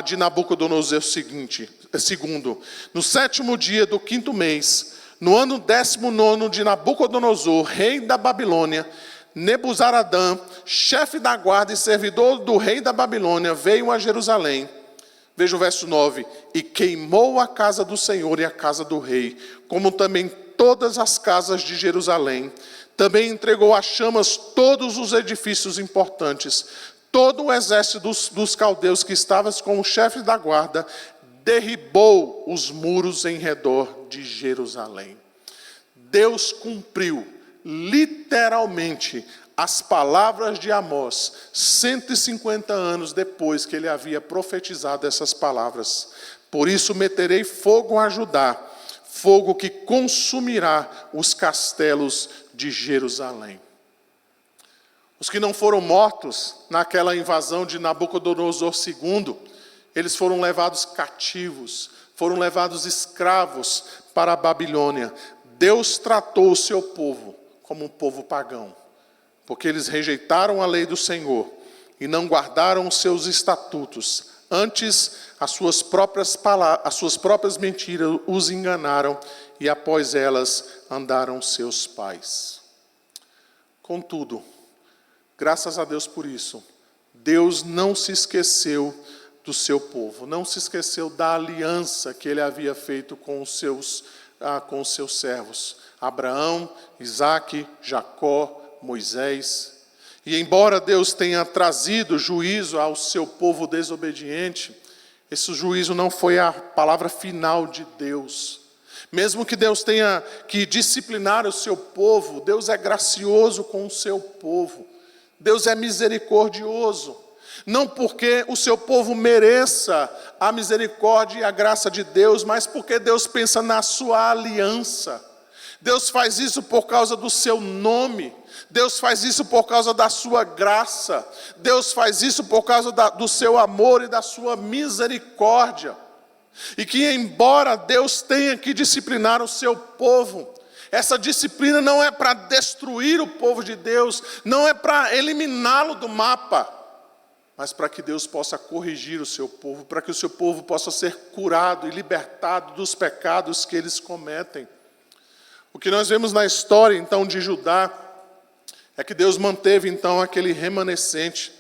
B: de Nabucodonosor II. No 7º dia do 5º mês, no ano 19º de Nabucodonosor, rei da Babilônia, Nebuzaradã, chefe da guarda e servidor do rei da Babilônia, veio a Jerusalém. Veja o verso 9. E queimou a casa do Senhor e a casa do rei, como também todas as casas de Jerusalém. Também entregou às chamas todos os edifícios importantes. Todo o exército dos caldeus que estava com o chefe da guarda derribou os muros em redor de Jerusalém. Deus cumpriu literalmente as palavras de Amós, 150 anos depois que ele havia profetizado essas palavras. Por isso meterei fogo a Judá, fogo que consumirá os castelos de Jerusalém. Os que não foram mortos naquela invasão de Nabucodonosor II, eles foram levados cativos, foram levados escravos para a Babilônia. Deus tratou o seu povo como um povo pagão, porque eles rejeitaram a lei do Senhor e não guardaram os seus estatutos. Antes, as suas próprias mentiras os enganaram e após elas andaram seus pais. Contudo, graças a Deus por isso, Deus não se esqueceu do seu povo, não se esqueceu da aliança que ele havia feito com os seus servos, Abraão, Isaque, Jacó, Moisés. E embora Deus tenha trazido juízo ao seu povo desobediente, esse juízo não foi a palavra final de Deus. Mesmo que Deus tenha que disciplinar o seu povo, Deus é gracioso com o seu povo. Deus é misericordioso. Não porque o seu povo mereça a misericórdia e a graça de Deus, mas porque Deus pensa na sua aliança. Deus faz isso por causa do seu nome. Deus faz isso por causa da sua graça. Deus faz isso por causa do seu amor e da sua misericórdia. E que embora Deus tenha que disciplinar o seu povo, essa disciplina não é para destruir o povo de Deus, não é para eliminá-lo do mapa, mas para que Deus possa corrigir o seu povo, para que o seu povo possa ser curado e libertado dos pecados que eles cometem. O que nós vemos na história, então, de Judá, é que Deus manteve, então, aquele remanescente.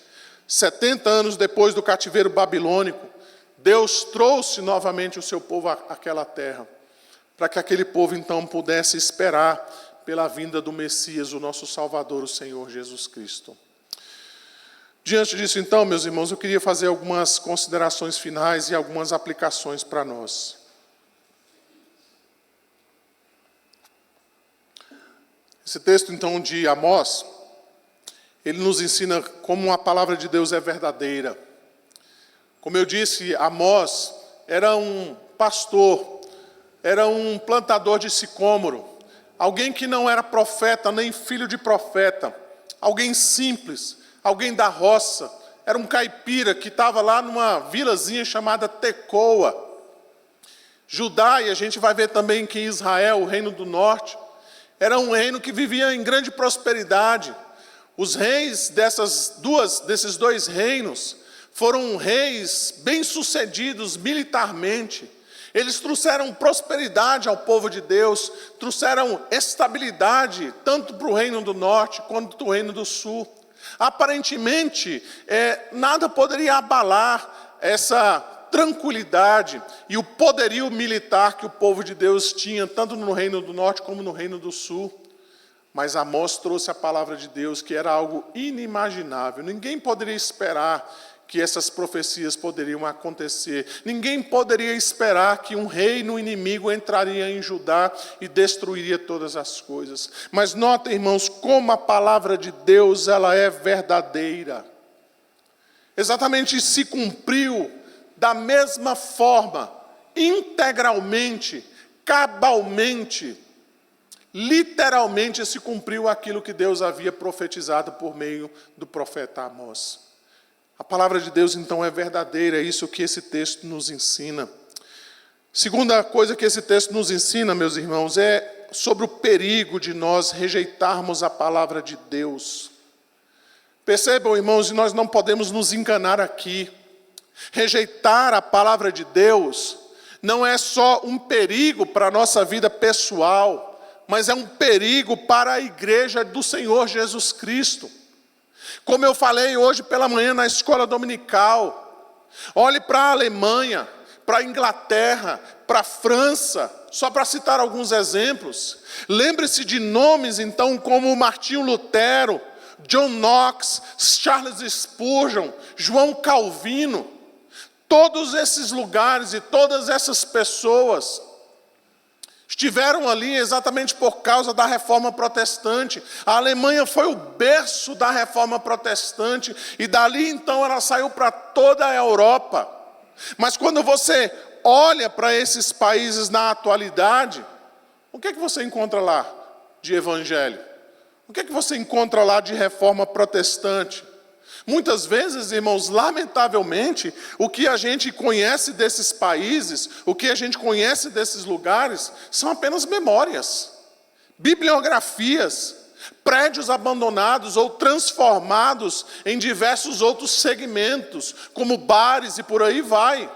B: 70 anos depois do cativeiro babilônico, Deus trouxe novamente o seu povo àquela terra, para que aquele povo, então, pudesse esperar pela vinda do Messias, o nosso Salvador, o Senhor Jesus Cristo. Diante disso, então, meus irmãos, eu queria fazer algumas considerações finais e algumas aplicações para nós. Esse texto, então, de Amós, ele nos ensina como a palavra de Deus é verdadeira. Como eu disse, Amós era um pastor, era um plantador de sicômoro, alguém que não era profeta, nem filho de profeta, alguém simples, alguém da roça, era um caipira que estava lá numa vilazinha chamada Tecoa. Judá, e a gente vai ver também que Israel, o reino do norte, era um reino que vivia em grande prosperidade. Os reis desses dois reinos foram reis bem-sucedidos militarmente. Eles trouxeram prosperidade ao povo de Deus, trouxeram estabilidade tanto para o reino do norte quanto para o reino do sul. Aparentemente, nada poderia abalar essa tranquilidade e o poderio militar que o povo de Deus tinha, tanto no reino do norte como no reino do sul. Mas Amós trouxe a palavra de Deus, que era algo inimaginável. Ninguém poderia esperar que essas profecias poderiam acontecer. Ninguém poderia esperar que um reino inimigo entraria em Judá e destruiria todas as coisas. Mas notem, irmãos, como a palavra de Deus ela é verdadeira. Exatamente se cumpriu da mesma forma, integralmente, cabalmente, literalmente se cumpriu aquilo que Deus havia profetizado por meio do profeta Amós. A palavra de Deus, então, é verdadeira, é isso que esse texto nos ensina. Segunda coisa que esse texto nos ensina, meus irmãos, é sobre o perigo de nós rejeitarmos a palavra de Deus. Percebam, irmãos, nós não podemos nos enganar aqui. Rejeitar a palavra de Deus não é só um perigo para a nossa vida pessoal, mas é um perigo para a igreja do Senhor Jesus Cristo. Como eu falei hoje pela manhã na escola dominical, Olhe para a Alemanha, para a Inglaterra, para a França, só para citar alguns exemplos. Lembre-se de nomes, então, como Martinho Lutero, John Knox, Charles Spurgeon, João Calvino. Todos esses lugares e todas essas pessoas estiveram ali exatamente por causa da Reforma Protestante. A Alemanha foi o berço da Reforma Protestante e dali então ela saiu para toda a Europa. Mas quando você olha para esses países na atualidade, o que é que você encontra lá de evangelho? O que é que você encontra lá de Reforma Protestante? Muitas vezes, irmãos, lamentavelmente, o que a gente conhece desses países, o que a gente conhece desses lugares, são apenas memórias, bibliografias, prédios abandonados ou transformados em diversos outros segmentos, como bares e por aí vai.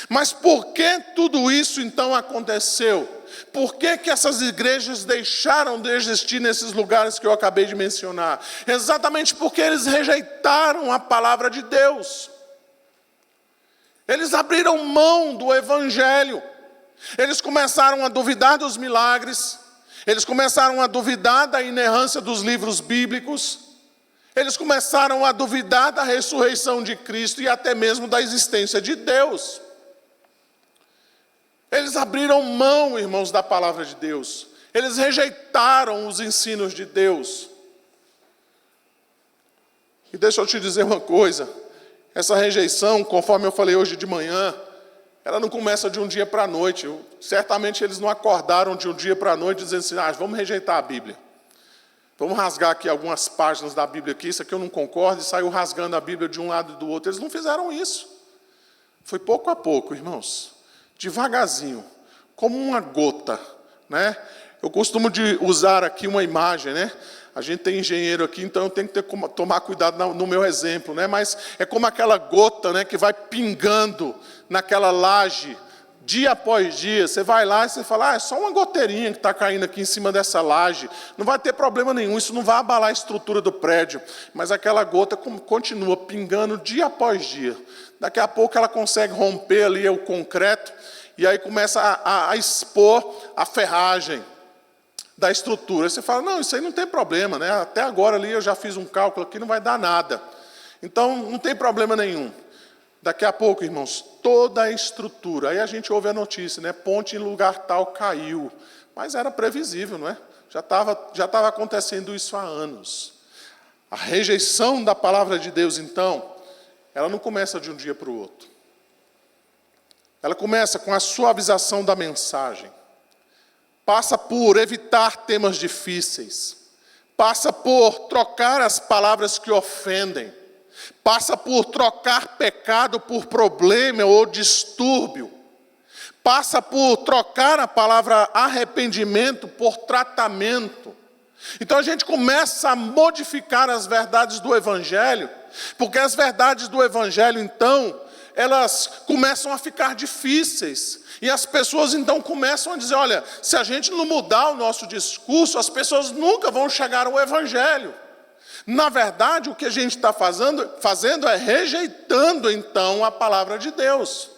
B: Mas por que tudo isso então aconteceu? Por que essas igrejas deixaram de existir nesses lugares que eu acabei de mencionar? Exatamente porque eles rejeitaram a palavra de Deus. Eles abriram mão do evangelho. Eles começaram a duvidar dos milagres. Eles começaram a duvidar da inerrância dos livros bíblicos. Eles começaram a duvidar da ressurreição de Cristo e até mesmo da existência de Deus. Eles abriram mão, irmãos, da palavra de Deus. Eles rejeitaram os ensinos de Deus. E deixa eu te dizer uma coisa. Essa rejeição, conforme eu falei hoje de manhã, ela não começa de um dia para a noite. Certamente eles não acordaram de um dia para a noite dizendo assim, vamos rejeitar a Bíblia. Vamos rasgar aqui algumas páginas da Bíblia aqui, isso aqui eu não concordo, e saiu rasgando a Bíblia de um lado e do outro. Eles não fizeram isso. Foi pouco a pouco, irmãos. Devagarzinho, como uma gota, né? Eu costumo de usar aqui uma imagem, né? A gente tem engenheiro aqui, então eu tenho que tomar cuidado no meu exemplo, né? Mas é como aquela gota, né, que vai pingando naquela laje, dia após dia. Você vai lá e você fala, é só uma goteirinha que está caindo aqui em cima dessa laje. Não vai ter problema nenhum, isso não vai abalar a estrutura do prédio. Mas aquela gota continua pingando dia após dia. Daqui a pouco ela consegue romper ali o concreto e aí começa a expor a ferragem da estrutura. Aí você fala, não, isso aí não tem problema, né? Até agora ali eu já fiz um cálculo aqui, não vai dar nada. Então, não tem problema nenhum. Daqui a pouco, irmãos, toda a estrutura, aí a gente ouve a notícia, né? Ponte em lugar tal caiu. Mas era previsível, não é? Já estava acontecendo isso há anos. A rejeição da palavra de Deus, então, ela não começa de um dia para o outro. Ela começa com a suavização da mensagem. Passa por evitar temas difíceis. Passa por trocar as palavras que ofendem. Passa por trocar pecado por problema ou distúrbio. Passa por trocar a palavra arrependimento por tratamento. Então a gente começa a modificar as verdades do Evangelho, porque as verdades do Evangelho, então, elas começam a ficar difíceis. E as pessoas, então, começam a dizer, olha, se a gente não mudar o nosso discurso, as pessoas nunca vão chegar ao Evangelho. Na verdade, o que a gente está fazendo é rejeitando, então, a palavra de Deus.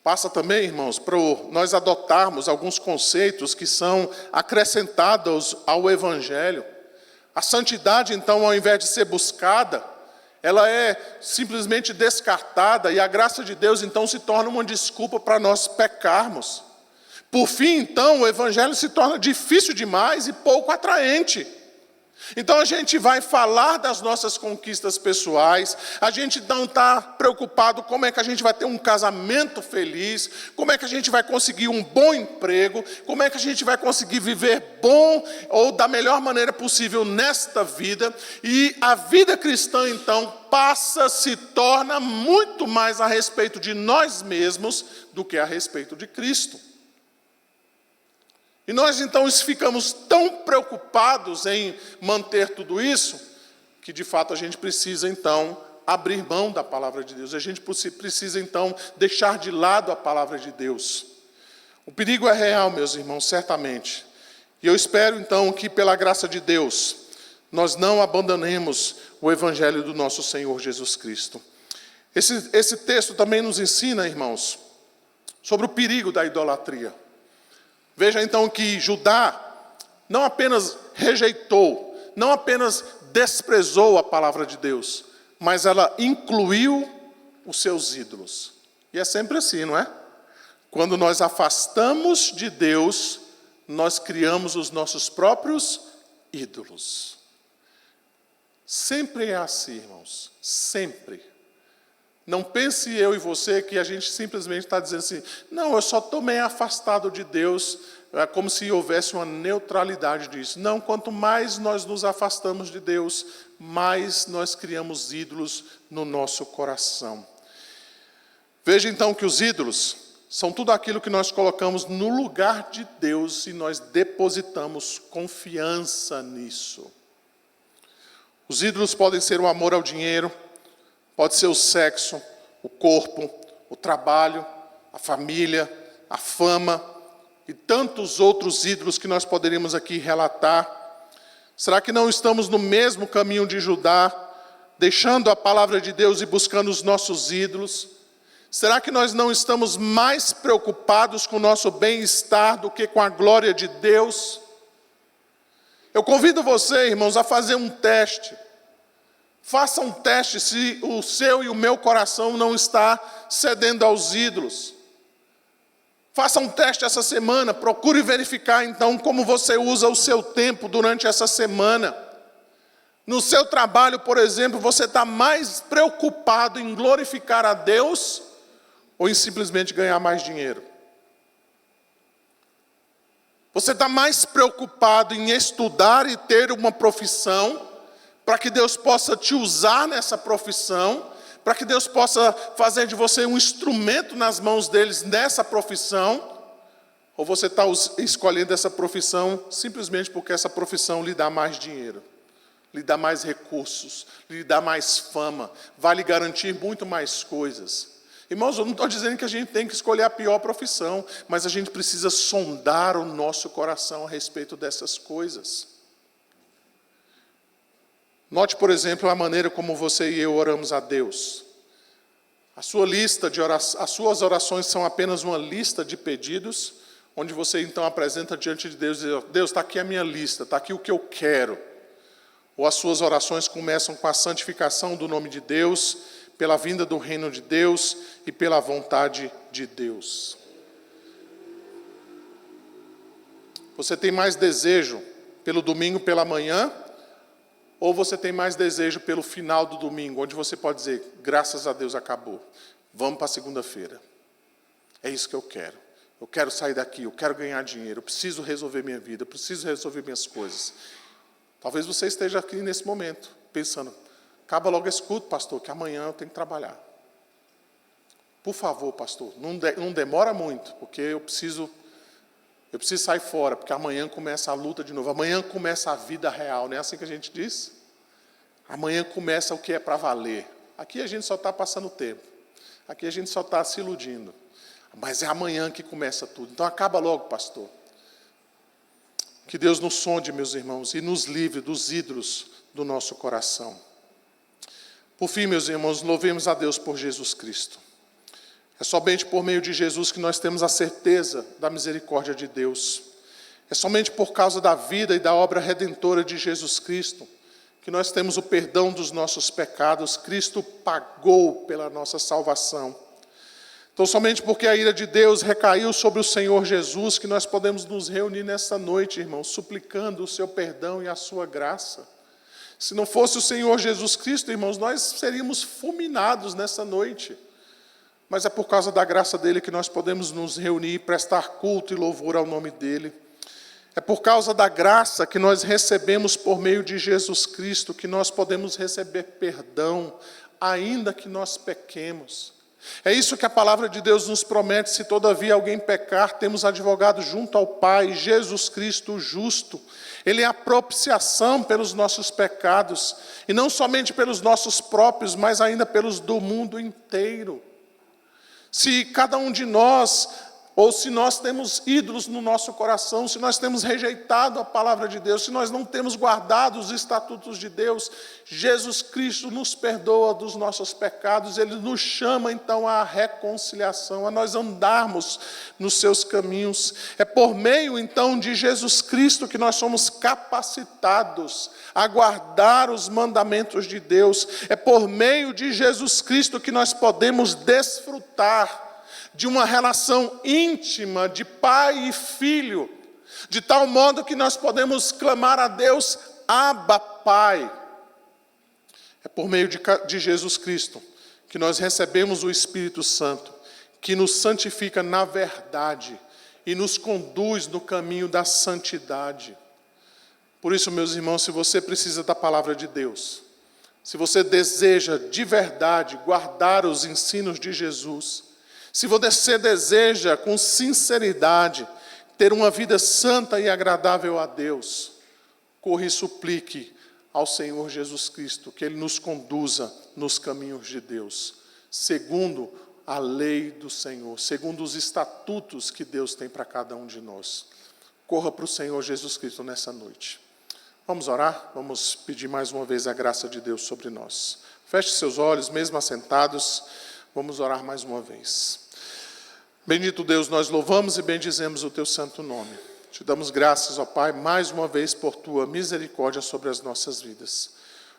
B: Passa também, irmãos, para nós adotarmos alguns conceitos que são acrescentados ao Evangelho. A santidade, então, ao invés de ser buscada, ela é simplesmente descartada e a graça de Deus, então, se torna uma desculpa para nós pecarmos. Por fim, então, o Evangelho se torna difícil demais e pouco atraente. Então a gente vai falar das nossas conquistas pessoais, a gente não está preocupado como é que a gente vai ter um casamento feliz, como é que a gente vai conseguir um bom emprego, como é que a gente vai conseguir viver bom ou da melhor maneira possível nesta vida. E a vida cristã então se torna muito mais a respeito de nós mesmos do que a respeito de Cristo. E nós então ficamos tão preocupados em manter tudo isso, que de fato a gente precisa então abrir mão da palavra de Deus. A gente precisa então deixar de lado a palavra de Deus. O perigo é real, meus irmãos, certamente. E eu espero então que pela graça de Deus, nós não abandonemos o Evangelho do nosso Senhor Jesus Cristo. Esse texto também nos ensina, irmãos, sobre o perigo da idolatria. Veja então que Judá não apenas rejeitou, não apenas desprezou a palavra de Deus, mas ela incluiu os seus ídolos. E é sempre assim, não é? Quando nós afastamos de Deus, nós criamos os nossos próprios ídolos. Sempre é assim, irmãos, sempre. Não pense eu e você que a gente simplesmente está dizendo assim, não, eu só estou meio afastado de Deus, é como se houvesse uma neutralidade disso. Não, quanto mais nós nos afastamos de Deus, mais nós criamos ídolos no nosso coração. Veja então que os ídolos são tudo aquilo que nós colocamos no lugar de Deus e nós depositamos confiança nisso. Os ídolos podem ser o amor ao dinheiro, pode ser o sexo, o corpo, o trabalho, a família, a fama e tantos outros ídolos que nós poderíamos aqui relatar. Será que não estamos no mesmo caminho de Judá, deixando a palavra de Deus e buscando os nossos ídolos? Será que nós não estamos mais preocupados com o nosso bem-estar do que com a glória de Deus? Eu convido você, irmãos, a fazer um teste. Faça um teste se o seu e o meu coração não está cedendo aos ídolos. Faça um teste essa semana, procure verificar então como você usa o seu tempo durante essa semana. No seu trabalho, por exemplo, você está mais preocupado em glorificar a Deus ou em simplesmente ganhar mais dinheiro? Você está mais preocupado em estudar e ter uma profissão, para que Deus possa te usar nessa profissão, para que Deus possa fazer de você um instrumento nas mãos deles nessa profissão, ou você está escolhendo essa profissão simplesmente porque essa profissão lhe dá mais dinheiro, lhe dá mais recursos, lhe dá mais fama, vai lhe garantir muito mais coisas. Irmãos, eu não estou dizendo que a gente tem que escolher a pior profissão, mas a gente precisa sondar o nosso coração a respeito dessas coisas. Note, por exemplo, a maneira como você e eu oramos a Deus. As suas orações são apenas uma lista de pedidos, onde você então apresenta diante de Deus e diz, Deus, está aqui a minha lista, está aqui o que eu quero. Ou as suas orações começam com a santificação do nome de Deus, pela vinda do reino de Deus e pela vontade de Deus. Você tem mais desejo pelo domingo pela manhã, ou você tem mais desejo pelo final do domingo, onde você pode dizer, graças a Deus acabou, vamos para a segunda-feira. É isso que eu quero. Eu quero sair daqui, eu quero ganhar dinheiro, eu preciso resolver minha vida, eu preciso resolver minhas coisas. Talvez você esteja aqui nesse momento, pensando, acaba logo esse culto, pastor, que amanhã eu tenho que trabalhar. Por favor, pastor, não demora muito, porque eu preciso sair fora, porque amanhã começa a luta de novo. Amanhã começa a vida real, não é assim que a gente diz? Amanhã começa o que é para valer. Aqui a gente só está passando tempo. Aqui a gente só está se iludindo. Mas é amanhã que começa tudo. Então acaba logo, pastor. Que Deus nos sonde, meus irmãos, e nos livre dos ídolos do nosso coração. Por fim, meus irmãos, louvemos a Deus por Jesus Cristo. É somente por meio de Jesus que nós temos a certeza da misericórdia de Deus. É somente por causa da vida e da obra redentora de Jesus Cristo que nós temos o perdão dos nossos pecados. Cristo pagou pela nossa salvação. Então, somente porque a ira de Deus recaiu sobre o Senhor Jesus, que nós podemos nos reunir nesta noite, irmãos, suplicando o seu perdão e a sua graça. Se não fosse o Senhor Jesus Cristo, irmãos, nós seríamos fulminados nessa noite. Mas é por causa da graça dele que nós podemos nos reunir, prestar culto e louvor ao nome dele. É por causa da graça que nós recebemos por meio de Jesus Cristo, que nós podemos receber perdão, ainda que nós pequemos. É isso que a palavra de Deus nos promete, se todavia alguém pecar, temos advogado junto ao Pai, Jesus Cristo justo. Ele é a propiciação pelos nossos pecados, e não somente pelos nossos próprios, mas ainda pelos do mundo inteiro. Se cada um de nós ou se nós temos ídolos no nosso coração, se nós temos rejeitado a palavra de Deus, se nós não temos guardado os estatutos de Deus, Jesus Cristo nos perdoa dos nossos pecados, Ele nos chama então à reconciliação, a nós andarmos nos seus caminhos. É por meio então de Jesus Cristo que nós somos capacitados a guardar os mandamentos de Deus. É por meio de Jesus Cristo que nós podemos desfrutar de uma relação íntima de pai e filho, de tal modo que nós podemos clamar a Deus, Abba, Pai. É por meio de Jesus Cristo que nós recebemos o Espírito Santo, que nos santifica na verdade e nos conduz no caminho da santidade. Por isso, meus irmãos, se você precisa da palavra de Deus, se você deseja de verdade guardar os ensinos de Jesus, se você deseja com sinceridade ter uma vida santa e agradável a Deus, corra e suplique ao Senhor Jesus Cristo que Ele nos conduza nos caminhos de Deus, segundo a lei do Senhor, segundo os estatutos que Deus tem para cada um de nós. Corra para o Senhor Jesus Cristo nessa noite. Vamos orar? Vamos pedir mais uma vez a graça de Deus sobre nós. Feche seus olhos, mesmo assentados, vamos orar mais uma vez. Bendito Deus, nós louvamos e bendizemos o Teu santo nome. Te damos graças, ó Pai, mais uma vez por Tua misericórdia sobre as nossas vidas.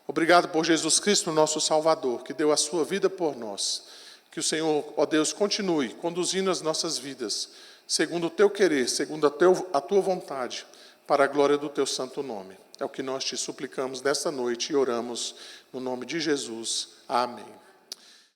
B: Obrigado por Jesus Cristo, nosso Salvador, que deu a sua vida por nós. Que o Senhor, ó Deus, continue conduzindo as nossas vidas, segundo o Teu querer, segundo a Tua vontade, para a glória do Teu santo nome. É o que nós te suplicamos nesta noite e oramos no nome de Jesus. Amém.